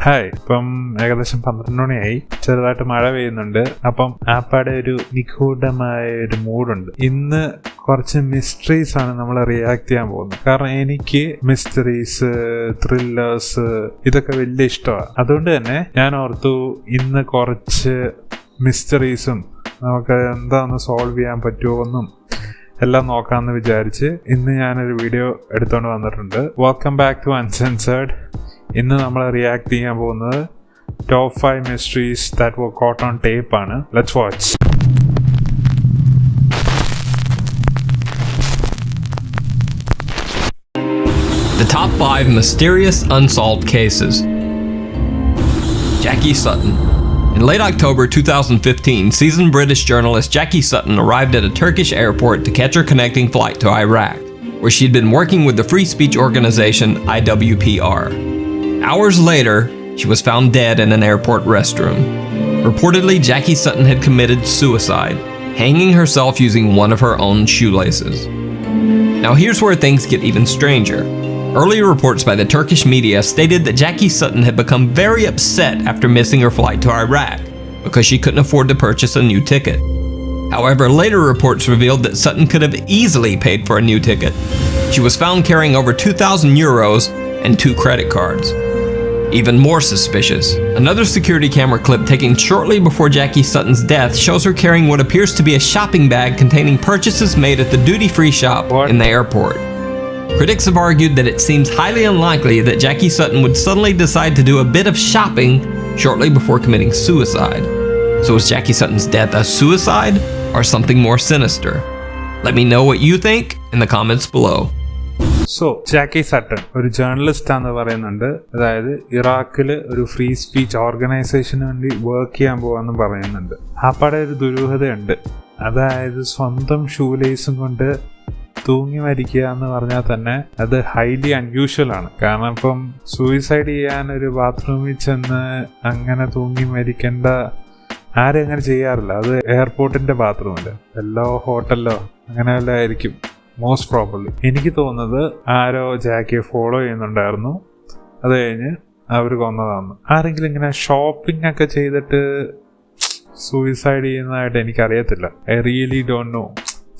Hi, ഇപ്പം ഏകദേശം 12 മണിയായി. ചെറുതായിട്ട് മഴ പെയ്യുന്നുണ്ട്. അപ്പം ആപ്പാടെ ഒരു നിഗൂഢമായ ഒരു മൂഡുണ്ട്. ഇന്ന് കുറച്ച് മിസ്റ്ററീസ് ആണ് നമ്മൾ റിയാക്ട് ചെയ്യാൻ പോകുന്നത്. കാരണം എനിക്ക് മിസ്റ്ററീസ്, ത്രില്ലേഴ്സ് ഇതൊക്കെ വലിയ ഇഷ്ടമാണ്. അതുകൊണ്ട് തന്നെ ഞാൻ ഓർത്തു ഇന്ന് കുറച്ച് മിസ്റ്ററീസും നമുക്ക് എന്താണെന്ന് സോൾവ് ചെയ്യാൻ പറ്റുമോ എന്നും എല്ലാം നോക്കാമെന്ന് വിചാരിച്ച് ഇന്ന് ഞാനൊരു വീഡിയോ എടുത്തുകൊണ്ട് വന്നിട്ടുണ്ട്. Welcome back to uncensored. ഇന്ന് നമ്മൾ റിയാക്ട് ചെയ്യാൻ പോകുന്നത് top 5 mysteries that were caught on tape ആണ്. Let's watch. The top 5 mysterious unsolved cases. Jackie Sutton. In late October 2015, seasoned British journalist Jackie Sutton arrived at a Turkish airport to catch her connecting flight to Iraq, where she'd been working with the free speech organization IWPR. Hours later, she was found dead in an airport restroom. Reportedly, Jackie Sutton had committed suicide, hanging herself using one of her own shoelaces. Now here's where things get even stranger. Early reports by the Turkish media stated that Jackie Sutton had become very upset after missing her flight to Iraq because she couldn't afford to purchase a new ticket. However, later reports revealed that Sutton could have easily paid for a new ticket. She was found carrying over 2,000 euros and 2 credit cards. Even more suspicious, another security camera clip taken shortly before Jackie Sutton's death shows her carrying what appears to be a shopping bag containing purchases made at the duty-free shop in the airport. Critics have argued that it seems highly unlikely that Jackie Sutton would suddenly decide to do a bit of shopping shortly before committing suicide. So is Jackie Sutton's death a suicide or something more sinister? Let me know what you think in the comments below. Jackie Sutton ഒരു journalist ആണെന്ന് പറയുന്നുണ്ട്. അതായത് ഇറാഖിൽ ഒരു free speech ഓർഗനൈസേഷന് വേണ്ടി work ചെയ്യാൻ പോകാമെന്ന് പറയുന്നുണ്ട്. ആപ്പാടെ ഒരു ദുരൂഹതയുണ്ട്. അതായത് സ്വന്തം ഷൂലേസും കൊണ്ട് തൂങ്ങി മരിക്കുക എന്ന് പറഞ്ഞാൽ തന്നെ അത് ഹൈലി അൺയൂഷ്വൽ ആണ്. കാരണം ഇപ്പം സൂയിസൈഡ് ചെയ്യാൻ ഒരു ബാത്റൂമിൽ ചെന്ന് അങ്ങനെ തൂങ്ങി മരിക്കേണ്ട ആരും അങ്ങനെ ചെയ്യാറില്ല. അത് എയർപോർട്ടിന്റെ ബാത്റൂമില് എല്ലാ ഹോട്ടലിലോ അങ്ങനെ വല്ല ആയിരിക്കും മോസ്റ്റ് പ്രോബബ്ലി. എനിക്ക് തോന്നുന്നത് ആരോ ജാക്കിയെ ഫോളോ ചെയ്യുന്നുണ്ടായിരുന്നു. അത് കഴിഞ്ഞ് അവർ കൊന്നതാണ്. ആരെങ്കിലും ഇങ്ങനെ ഷോപ്പിംഗ് ഒക്കെ ചെയ്തിട്ട് സൂയിസൈഡ് ചെയ്യുന്നതായിട്ട് എനിക്കറിയത്തില്ല. I really don't know.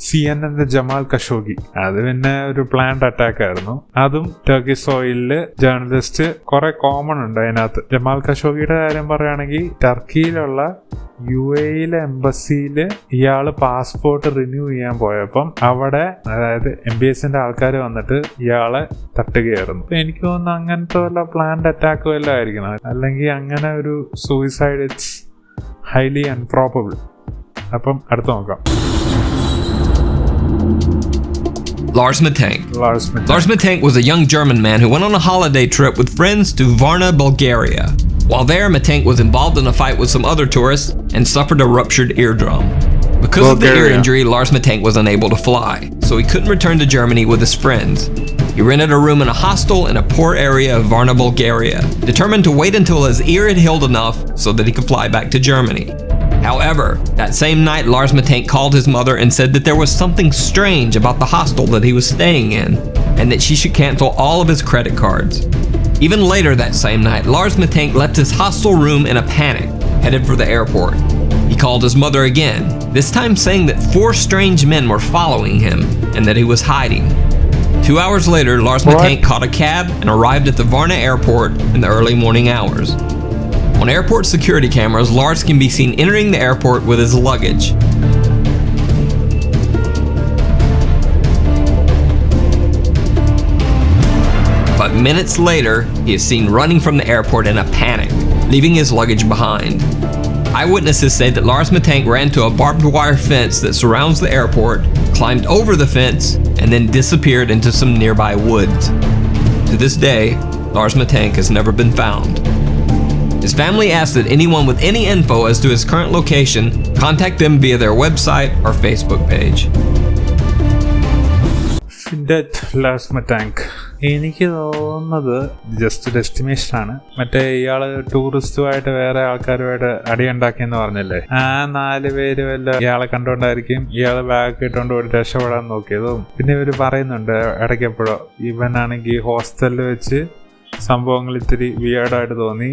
CNN Jamal Khashoggi, അത് പിന്നെ ഒരു പ്ലാൻഡ് അറ്റാക്ക് ആയിരുന്നു. അതും ടർക്കിഷ് സോയിലില് ജേർണലിസ്റ്റ് കുറെ കോമൺ ഉണ്ട് അതിനകത്ത്. ജമാൽ ഖഷോഗിയുടെ കാര്യം പറയുകയാണെങ്കിൽ ടർക്കിയിലുള്ള UAE എംബസിയില് ഇയാള് പാസ്പോർട്ട് റിന്യൂ ചെയ്യാൻ പോയപ്പം അവിടെ അതായത് MBSന്റെ ആൾക്കാർ വന്നിട്ട് ഇയാളെ തട്ടുകയായിരുന്നു. എനിക്ക് തോന്നുന്നു അങ്ങനത്തെ വല്ല പ്ലാൻഡ് അറ്റാക്ക് വല്ല ആയിരിക്കണം. അല്ലെങ്കിൽ അങ്ങനെ ഒരു സൂയിസൈഡ് ഇറ്റ്സ് ഹൈലി അൺപ്രോബബിൾ. അപ്പം അടുത്ത് നോക്കാം. Lars Maack. Lars Maack was a young German man who went on a holiday trip with friends to Varna, Bulgaria. While there, Maack was involved in a fight with some other tourists and suffered a ruptured eardrum. Because of the ear injury, Lars Maack was unable to fly, so he couldn't return to Germany with his friends. He rented a room in a hostel in a poor area of Varna, Bulgaria, determined to wait until his ear had healed enough so that he could fly back to Germany. However, that same night, Lars Maack called his mother and said that there was something strange about the hostel that he was staying in, and that she should cancel all of his credit cards. Even later that same night, Lars Maack left his hostel room in a panic, headed for the airport. He called his mother again, this time saying that 4 strange men were following him, and that he was hiding. 2 hours later, Lars Maack caught a cab and arrived at the Varna airport in the early morning hours. On airport security cameras, Lars can be seen entering the airport with his luggage. But minutes later, he is seen running from the airport in a panic, leaving his luggage behind. Eyewitnesses say that Lars Maack ran to a barbed wire fence that surrounds the airport, climbed over the fence, and then disappeared into some nearby woods. To this day, Lars Maack has never been found. His family asked that anyone with any info as to his current location contact them via their website or Facebook page. Lars Maack. എനിക്ക് തോന്നുന്നത് just ഒരു estimation ആണ്. മറ്റേ ഇയാള് ടൂറിസ്റ്റുമായിട്ട് വേറെ ആൾക്കാരുമായിട്ട് അടിയുണ്ടാക്കിയെന്ന് പറഞ്ഞല്ലേ, ആ 4 പേര് വല്ല ഇയാളെ കണ്ടോണ്ടായിരിക്കും ഇയാള് ബാഗ് ഇട്ടോണ്ട് ഒരു രക്ഷപ്പെടാൻ നോക്കിയതും. പിന്നെ ഇവര് പറയുന്നുണ്ട് ഇടയ്ക്കെപ്പോഴോ ഇവനാണെങ്കിൽ ഹോസ്റ്റലിൽ വെച്ച് സംഭവങ്ങൾ ഇത്തിരി വിയേർഡായിട്ട് തോന്നി.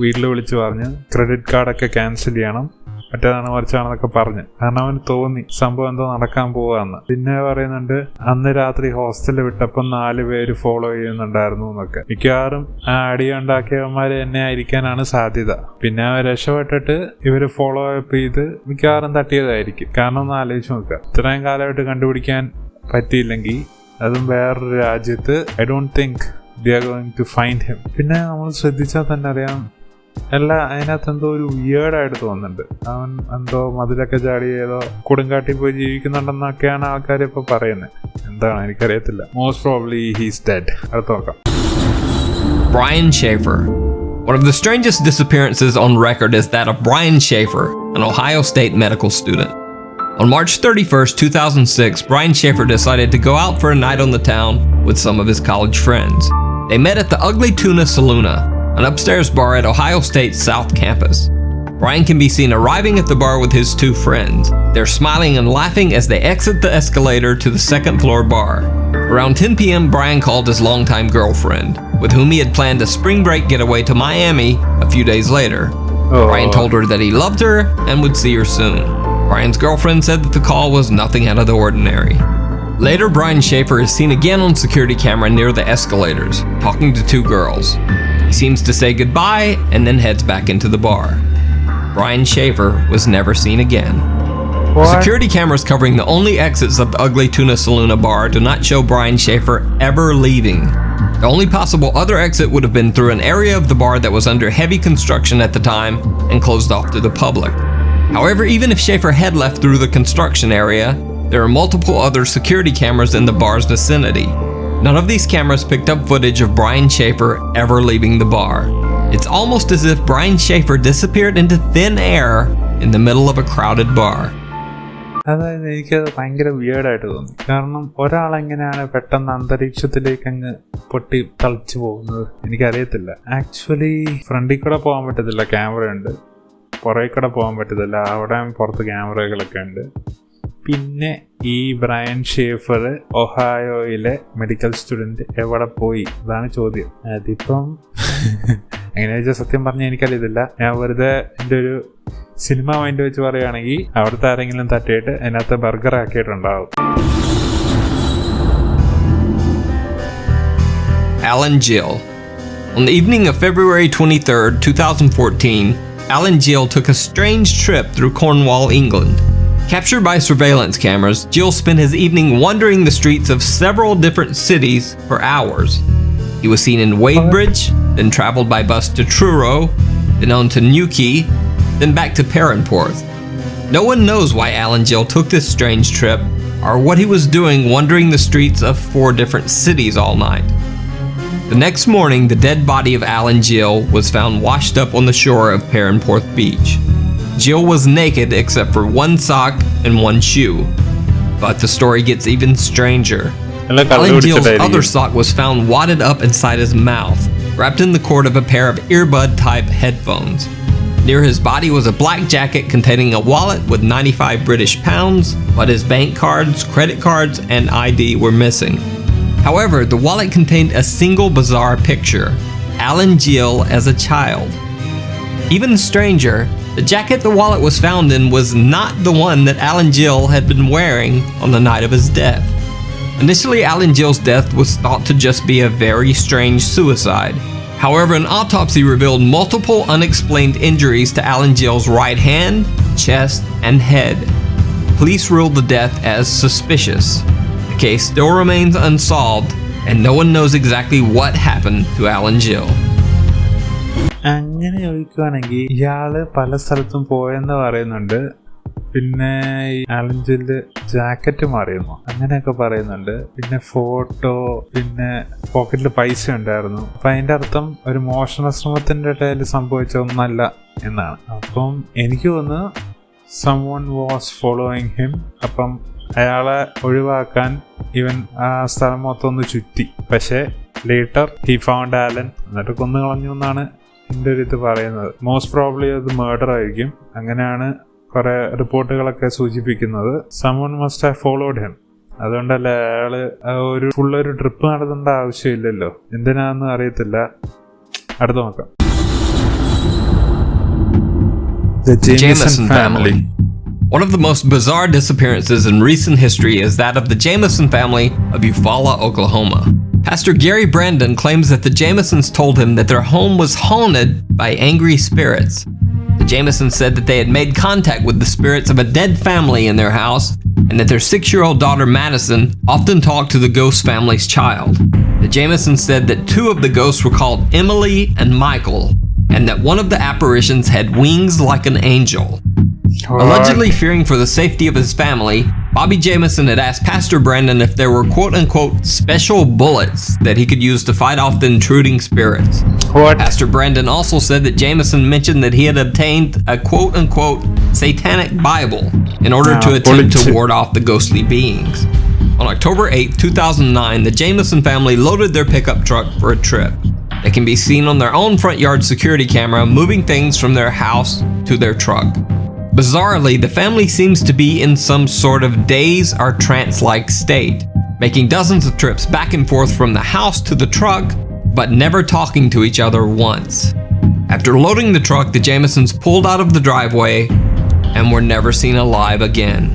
വീട്ടിൽ വിളിച്ച് പറഞ്ഞ് ക്രെഡിറ്റ് കാർഡൊക്കെ ക്യാൻസൽ ചെയ്യണം, മറ്റേതാണ് മറിച്ചാണെന്നൊക്കെ പറഞ്ഞ്. കാരണം അവന് തോന്നി സംഭവം എന്തോ നടക്കാൻ പോവാന്ന്. പിന്നെ പറയുന്നുണ്ട് അന്ന് രാത്രി ഹോസ്റ്റലിൽ വിട്ടപ്പം 4 പേര് ഫോളോ ചെയ്യുന്നുണ്ടായിരുന്നു എന്നൊക്കെ. മിക്കവാറും ആ അടി ഉണ്ടാക്കിയവന്മാര് എന്നെ ആയിരിക്കാനാണ് സാധ്യത. പിന്നെ അവർ രക്ഷപ്പെട്ടിട്ട് ഇവര് ഫോളോ അപ്പ് ചെയ്ത് മിക്കവാറും തട്ടിയതായിരിക്കും. കാരണം ഒന്ന് ആലോചിച്ച് നോക്കുക, ഇത്രയും കാലമായിട്ട് കണ്ടുപിടിക്കാൻ പറ്റിയില്ലെങ്കിൽ അതും വേറൊരു രാജ്യത്ത്, I don't think they are going to find him. പിന്നെ നമ്മൾ ശ്രദ്ധിച്ചാൽ തന്നെ അറിയാം അതിനകത്ത് എന്തോ ഒരു വിയേർഡായിട്ട് തോന്നുന്നുണ്ട്. അവൻ എന്തോ മതിലൊക്കെ ചാടി ഏതോ കൊടുങ്കാട്ടിൽ പോയി ജീവിക്കുന്നുണ്ടെന്നൊക്കെയാണ് ആൾക്കാർ ഇപ്പൊ പറയുന്നത്. എന്താണ് എനിക്കറിയത്തില്ല. Most probably he's dead. അടുത്ത് നോക്കാം. Brian Schaeffer. One of the strangest disappearances on record is that of Brian Schaeffer, an Ohio State medical student. On March 31st, 2006, Brian Schaeffer decided to go out for a night on the town with some of his college friends. They met at the Ugly Tuna Saloon, an upstairs bar at Ohio State's South Campus. Brian can be seen arriving at the bar with his 2 friends. They're smiling and laughing as they exit the escalator to the second floor bar. Around 10 p.m., Brian called his longtime girlfriend, with whom he had planned a spring break getaway to Miami a few days later. Brian told her that he loved her and would see her soon. Brian's girlfriend said that the call was nothing out of the ordinary. Later, Brian Schaeffer is seen again on security camera near the escalators, talking to 2 girls. He seems to say goodbye and then heads back into the bar. Brian Schaeffer was never seen again. What? Security cameras covering the only exits of the Ugly Tuna Saloon bar do not show Brian Schaeffer ever leaving. The only possible other exit would have been through an area of the bar that was under heavy construction at the time and closed off to the public. However, even if Schaeffer had left through the construction area, there are multiple other security cameras in the bar's vicinity. None of these cameras picked up footage of Brian Schaeffer ever leaving the bar. It's almost as if Brian Schaeffer disappeared into thin air in the middle of a crowded bar. അതായത് എനിക്കത് ഭയങ്കര വിയേർഡായിട്ട് തോന്നി. കാരണം ഒരാളെങ്ങനെയാണ് പെട്ടെന്ന് അന്തരീക്ഷത്തിലേക്ക് അങ്ങ് പൊട്ടി തളിച്ചു പോകുന്നത് എനിക്കറിയത്തില്ല. ആക്ച്വലി ഫ്രണ്ടിൽ കൂടെ പോകാൻ പറ്റത്തില്ല, ക്യാമറ ഉണ്ട്. പുറകെ കൂടെ പോകാൻ പറ്റത്തില്ല, അവിടെ പുറത്ത് ക്യാമറകളൊക്കെ ഉണ്ട്. പിന്നെ ഈ ബ്രയൻ ഷേഫർ ഒഹായോയിലെ മെഡിക്കൽ സ്റ്റുഡൻറ്റ് എവിടെ പോയി? അതാണ് ചോദ്യം. അതിപ്പം എങ്ങനെ വെച്ചാൽ സത്യം പറഞ്ഞാൽ എനിക്കറിയത്തില്ല. ഞാൻ വെറുതെ എൻ്റെ ഒരു സിനിമ മൈൻഡ് വെച്ച് പറയുകയാണെങ്കിൽ അവിടുത്തെ ആരെങ്കിലും തട്ടിയിട്ട് അതിനകത്ത് burger ആക്കിയിട്ടുണ്ടാവും. Alan Gill. On the evening of February 23rd, 2014, Alan Gill took a strange trip through Cornwall, England. Captured by surveillance cameras, Gill spent his evening wandering the streets of several different cities for hours. He was seen in Wadebridge, then traveled by bus to Truro, then on to Newquay, then back to Perranporth. No one knows why Alan Gill took this strange trip or what he was doing wandering the streets of 4 different cities all night. The next morning, the dead body of Alan Gill was found washed up on the shore of Perranporth Beach. Gill was naked except for 1 sock and 1 shoe. But the story gets even stranger. Alan Gill's other sock was found wadded up inside his mouth, wrapped in the cord of a pair of earbud-type headphones. Near his body was a black jacket containing a wallet with 95 British pounds, but his bank cards, credit cards, and ID were missing. However, the wallet contained a single bizarre picture: Alan Gill as a child. Even stranger, the jacket the wallet was found in was not the one that Alan Gill had been wearing on the night of his death. Initially, Alan Gill's death was thought to just be a very strange suicide. However, an autopsy revealed multiple unexplained injuries to Alan Gill's right hand, chest, and head. Police ruled the death as suspicious. The case still remains unsolved, and no one knows exactly what happened to Alan Gill. അങ്ങനെ ചോദിക്കുകയാണെങ്കിൽ ഇയാള് പല സ്ഥലത്തും പോയെന്ന് പറയുന്നുണ്ട്. പിന്നെ ആലൻ ജില്ല് jacket മാറിയെന്നോ അങ്ങനെയൊക്കെ പറയുന്നുണ്ട്. പിന്നെ ഫോട്ടോ, പിന്നെ പോക്കറ്റിൽ പൈസ ഉണ്ടായിരുന്നു. അപ്പം അതിൻ്റെ അർത്ഥം ഒരു മോഷണ ശ്രമത്തിൻ്റെ ഇടയിൽ സംഭവിച്ച ഒന്നല്ല എന്നാണ്. അപ്പം എനിക്ക് തോന്നുന്നു someone was following him. അപ്പം അയാളെ ഒഴിവാക്കാൻ ഇവൻ ആ സ്ഥലം മൊത്തം ഒന്ന് ചുറ്റി. പക്ഷേ ലേറ്റർ he found Alan, എന്നിട്ട് കൊന്നു കളഞ്ഞു എന്നാണ് എൻ്റെ ഒരു ഇത് പറയുന്നത്. മോസ്റ്റ് പ്രോബ്ലി അത് മർഡർ ആയിരിക്കും. അങ്ങനെയാണ് കുറെ റിപ്പോർട്ടുകളൊക്കെ സൂചിപ്പിക്കുന്നത്. someone must have followed him. അതുകൊണ്ടല്ലേ അയാള് ഒരു ഫുള്ളൊരു ട്രിപ്പ് നടത്തേണ്ട ആവശ്യമില്ലല്ലോ. എന്തിനാന്ന് അറിയത്തില്ല. അടുത്ത നോക്കാം. The Jamison family. One of the most bizarre disappearances in recent history is that of the Jamison family of Eufaula, Oklahoma. Pastor Gary Brandon claims that the Jamisons told him that their home was haunted by angry spirits. The Jamisons said that they had made contact with the spirits of a dead family in their house, and that their 6-year-old daughter Madison often talked to the ghost family's child. The Jamisons said that 2 of the ghosts were called Emily and Michael, and that one of the apparitions had wings like an angel. Allegedly fearing for the safety of his family, Bobby Jamison had asked Pastor Brandon if there were quote-unquote special bullets that he could use to fight off the intruding spirits. What? Pastor Brandon also said that Jamison mentioned that he had obtained a quote-unquote satanic Bible in order to attempt to ward off the ghostly beings. On October 8, 2009, the Jamison family loaded their pickup truck for a trip. They can be seen on their own front yard security camera moving things from their house to their truck. Bizarrely, the family seems to be in some sort of daze or trance-like state, making dozens of trips back and forth from the house to the truck, but never talking to each other once. After loading the truck, the Jamisons pulled out of the driveway and were never seen alive again.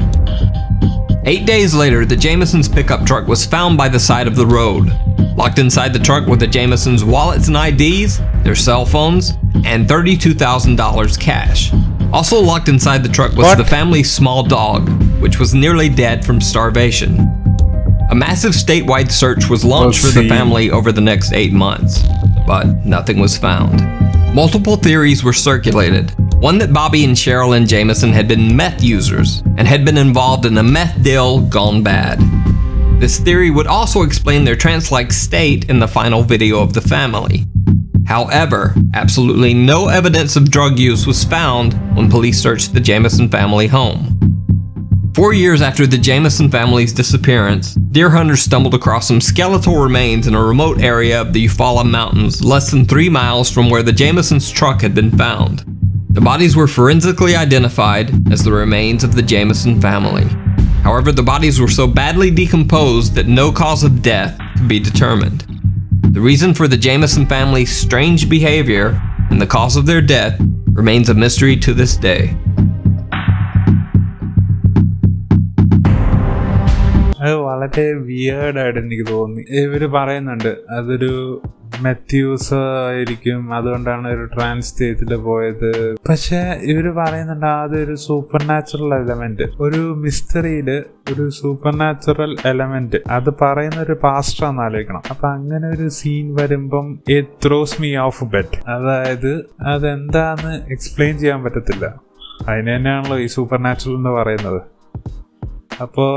8 days later, the Jamisons' pickup truck was found by the side of the road. Locked inside the truck were the Jamisons' wallets and IDs, their cell phones, and $32,000 cash. Also locked inside the truck was the family's small dog, which was nearly dead from starvation. A massive statewide search was launched for the family over the next 8 months, but nothing was found. Multiple theories were circulated. One that Bobby and Sherilyn Jamison had been meth users and had been involved in a meth deal gone bad. This theory would also explain their trance-like state in the final video of the family. However, absolutely no evidence of drug use was found when police searched the Jamison family home. 4 years after the Jamison family's disappearance, deer hunters stumbled across some skeletal remains in a remote area of the Eufaula Mountains, less than 3 miles from where the Jamisons' truck had been found. The bodies were forensically identified as the remains of the Jamison family. However, the bodies were so badly decomposed that no cause of death could be determined. The reason for the Jamison family's strange behavior and the cause of their death remains a mystery to this day. അത് വളരെ വിയേർഡായിട്ട് എനിക്ക് തോന്നി. ഇവര് പറയുന്നുണ്ട് അതൊരു മെത്യൂസ് ആയിരിക്കും, അതുകൊണ്ടാണ് ഒരു ട്രാൻസ് സ്റ്റേറ്റിൽ പോയത്. പക്ഷെ ഇവര് പറയുന്നുണ്ട് അതൊരു സൂപ്പർ നാച്ചുറൽ എലമെന്റ്, ഒരു മിസ്റ്ററിയില് ഒരു സൂപ്പർ നാച്ചുറൽ എലമെന്റ്. അത് പറയുന്ന ഒരു പാസ്റ്ററാന്ന് ആലോചിക്കണം. അപ്പൊ അങ്ങനെ ഒരു സീൻ വരുമ്പം it throws me off bet. അതായത് അതെന്താന്ന് എക്സ്പ്ലെയിൻ ചെയ്യാൻ പറ്റത്തില്ല. അതിന് തന്നെയാണല്ലോ ഈ സൂപ്പർ നാച്ചുറൽ എന്ന് പറയുന്നത്. അപ്പോൾ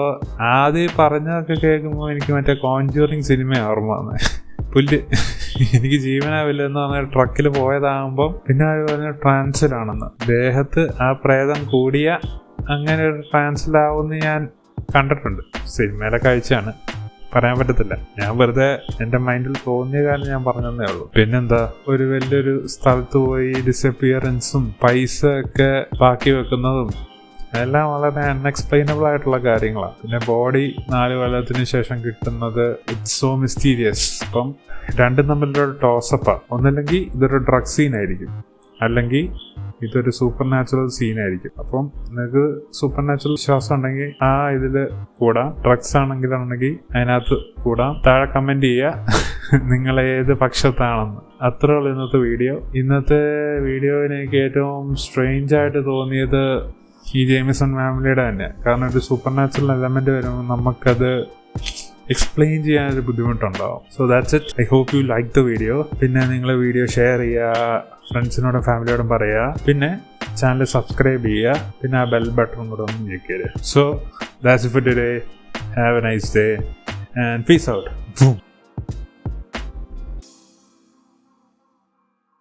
ആദ്യം പറഞ്ഞതൊക്കെ കേൾക്കുമ്പോൾ എനിക്ക് മറ്റേ കോൺജ്യൂറിങ് സിനിമ ഓർമ്മ വന്നേ. പുല്ല് എനിക്ക് ജീവനാവില്ലെന്ന് പറഞ്ഞ ട്രക്കിൽ പോയതാകുമ്പോൾ പിന്നെ അവർ പറഞ്ഞ ട്രാൻസിലാണെന്ന്. ദേഹത്ത് ആ പ്രേതം കൂടിയ അങ്ങനെ ഒരു ട്രാൻസിലാവുമെന്ന് ഞാൻ കണ്ടിട്ടുണ്ട്. സിനിമയിലെ കാഴ്ചയാണ്, പറയാൻ പറ്റത്തില്ല. ഞാൻ വെറുതെ എൻ്റെ മൈൻഡിൽ തോന്നിയ കാര്യം ഞാൻ പറഞ്ഞതേ ഉള്ളൂ. പിന്നെന്താ, ഒരു വലിയൊരു സ്ഥലത്ത് പോയി ഡിസപ്പിയറൻസും പൈസ ഒക്കെ ബാക്കി വെക്കുന്നതും എല്ലാം വളരെ അൺഎക്സ്പ്ലെയിനബിൾ ആയിട്ടുള്ള കാര്യങ്ങളാണ്. പിന്നെ ബോഡി 4 കൊല്ലത്തിന് ശേഷം കിട്ടുന്നത് ഇറ്റ്സ് സോ മിസ്റ്റീരിയസ്. അപ്പം രണ്ടും തമ്മിലൊരു ടോസപ്പാണ്. ഒന്നല്ലെങ്കിൽ ഇതൊരു ഡ്രഗ് സീനായിരിക്കും, അല്ലെങ്കിൽ ഇതൊരു സൂപ്പർ നാച്ചുറൽ സീനായിരിക്കും. അപ്പം നിങ്ങൾക്ക് സൂപ്പർ നാച്ചുറൽ വിശ്വാസം ഉണ്ടെങ്കിൽ ആ ഇതിൽ കൂടാം, ഡ്രഗ്സ് ആണെങ്കിലാണെങ്കിൽ അതിനകത്ത് കൂടാം. താഴെ കമൻറ്റ് ചെയ്യുക നിങ്ങൾ ഏത് പക്ഷത്താണെന്ന്. അത്രേ ഉള്ളൂ ഇന്നത്തെ വീഡിയോ. ഇന്നത്തെ വീഡിയോ എനിക്ക് ഏറ്റവും സ്ട്രേഞ്ച് ആയിട്ട് തോന്നിയത് ഈ ജേമിസൺ ഫാമിലിയുടെ തന്നെ. കാരണം ഒരു സൂപ്പർ നാച്ചുറൽ എലമെന്റ് വരുമ്പോൾ നമുക്കത് എക്സ്പ്ലെയിൻ ചെയ്യാനൊരു ബുദ്ധിമുട്ടുണ്ടാവും. So that's it. I hope you like the video. പിന്നെ നിങ്ങൾ വീഡിയോ ഷെയർ ചെയ്യുക, ഫ്രണ്ട്സിനോടും ഫാമിലിയോടും പറയുക. പിന്നെ ചാനൽ സബ്സ്ക്രൈബ് ചെയ്യുക. പിന്നെ ആ ബെൽ ബട്ടൺ കൂടെ ഒന്ന് ഞെക്കിയത്. So that's it for today. Have a nice day and peace out.